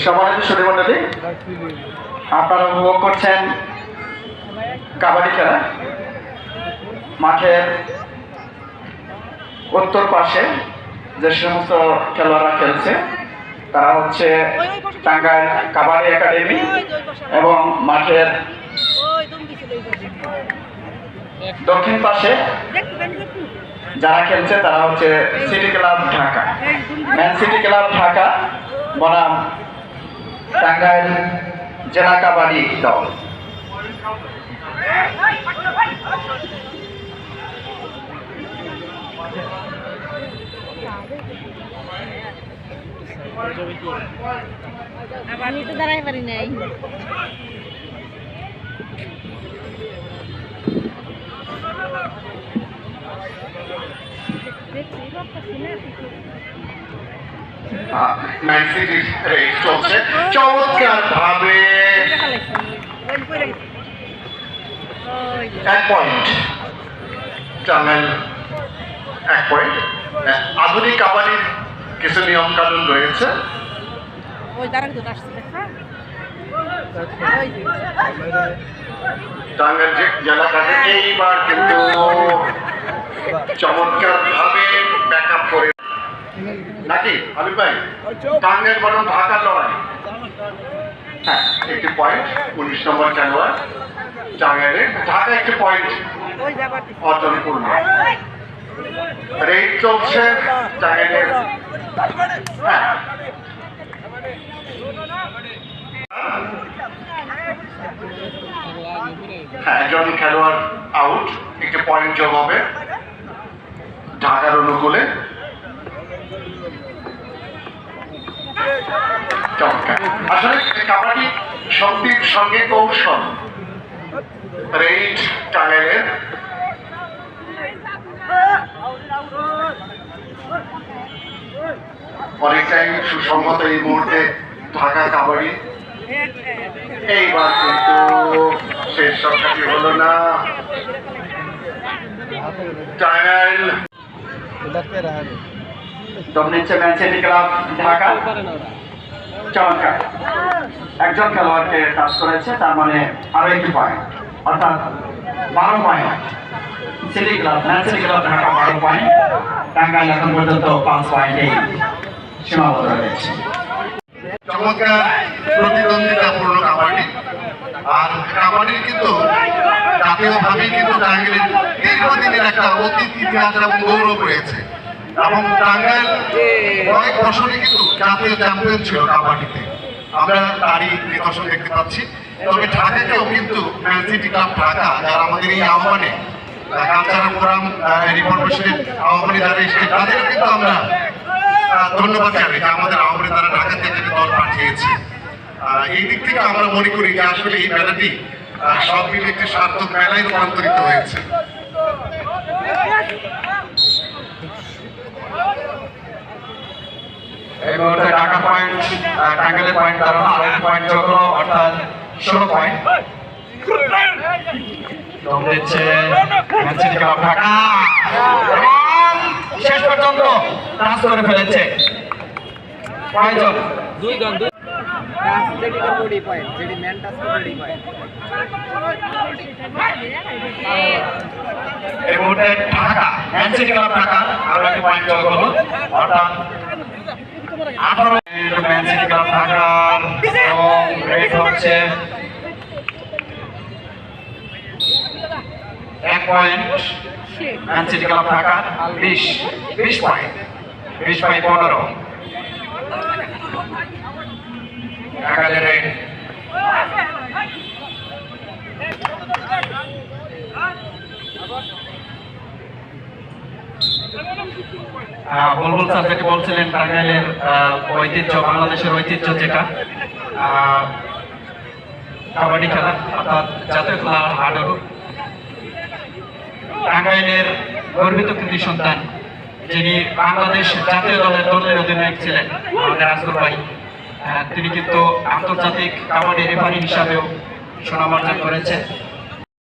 সম্মানিত সুধীমণ্ডলী, আপনারা উপভোগ করছেন কাবাডি খেলা। মাঠের উত্তর পাশে যে সমস্ত খেলোয়াড়রা খেলছে তারা হচ্ছে টাঙ্গাইল কাবাডি একাডেমি, এবং মাঠের দক্ষিণ পাশে যারা খেলছে তারা হচ্ছে city club Dhaka, man city club Dhaka বনাম টাঙ্গাইল জেলা কাবাডি দল। আমি তো দাঁড়াই পারি নাই। চমৎকার ভাবে 1 পয়েন্ট টাঙ্গাইল, 1 পয়েন্ট। আধুনিক কাবাডির কিছু নিয়ম কানুন রয়েছে। টাঙ্গাইল জেলা কাজে এইবার কিন্তু চমৎকার ভাবে ব্যাকআপ করে নাকি আলিফ ভাই, টাঙ্গাইল বনাম ঢাকার লড়াই। হ্যাঁ, 1 পয়েন্ট 19 নম্বর খেলোয়াড় টাঙ্গাইলে, ঢাকা 1 পয়েন্ট অর্জন করল। রেড চলছে টাঙ্গাইলের। হ্যাঁ, একজন খেলোয়াড় আউট, 1 পয়েন্ট যোগ হবে ঢাকার অনুকূলে। আসলে কাবাডি শক্তির সঙ্গে কৌশল। রেড টাঙ্গাইলের অনেকটাই সুসংহত এই মুহূর্তে ঢাকা কাবাডি। এইবার কিন্তু শেষ সংখ্যাটি হলো না। টাঙ্গাইল দল নিচ্ছে ম্যান সিটি ক্লাব ঢাকা। চমৎকার, একজন খেলোয়াড়কে টাচ করেছে, তার মানে আরো 1 পয়েন্ট, অর্থাৎ 12 point. City club man city club Dhaka 12 point, Tangail এখন পর্যন্ত 5 পয়েন্টেই সীমাবদ্ধ রয়েছে। চমৎকার প্রতিদ্বন্দ্বিতাপূর্ণ কাবাডি। আর কাবাডির কিন্তু জাতীয়ভাবেই কিন্তু টাঙ্গাইলের দীর্ঘদিনের একটা অতীত ইতিহাস এবং গৌরব রয়েছে, এবং টাঙ্গাইল অনেক বছরে কিন্তু জাতীয় চ্যাম্পিয়ন ছিল কাবাডিতে। আমরা তারই নিদর্শন দেখতে পাচ্ছি। তবে ঢাকাকেও কিন্তু ম্যান সিটি ক্লাব ঢাকা, যারা আমাদের এই আহ্বানে কালচারাল ফোরাম রিফরমেশনের আহ্বানে যারা এসেছে, তাদেরও কিন্তু আমরা ধন্যবাদ জানাই যে আমাদের আহ্বানে তারা ঢাকা থেকে দল পাঠিয়েছে। এই দিক থেকে আমরা মনে করি যে আসলে এই মেলাটি সব মিলে একটি সার্থক মেলায় রূপান্তরিত হয়েছে। এই মুহূর্তে ঢাকা পয়েন্ট, টাঙ্গাইলের পয়েন্ট কারণ 8 পয়েন্ট যোগ হলো, অর্থাৎ 16 পয়েন্ট। দল দিচ্ছে ম্যান সিটি ক্লাব ঢাকা, শেষ পর্যন্ত টাচ করে ফেলেছে। কয়জন? 2 জন। এই মুহূর্তে Dhaka man city club Dhaka আরো 1 পয়েন্ট যোগ হলো, অর্থাৎ 18 ম্যান সিটি ক্লাব ঢাকার, এবং রেড হচ্ছে 1 পয়েন্ট ম্যান সিটি ক্লাব ঢাকার, 20 পয়েন্ট, 20/15 টাঙ্গাইলের রেড। বুলবুল স্যার যেটি বলছিলেন, টাঙ্গাইলের ঐতিহ্য, বাংলাদেশের ঐতিহ্য যেটা কাবাডি খেলা, অর্থাৎ জাতীয় খেলা হাডুডু। টাঙ্গাইলের গর্বিত কৃতি সন্তান, যিনি বাংলাদেশ জাতীয় দলের অধিনায়ক ছিলেন, আমাদের আসগর ভাই, তিনি কিন্তু আন্তর্জাতিক কাবাডি রেফারি হিসাবেও সুনাম অর্জন করেছে।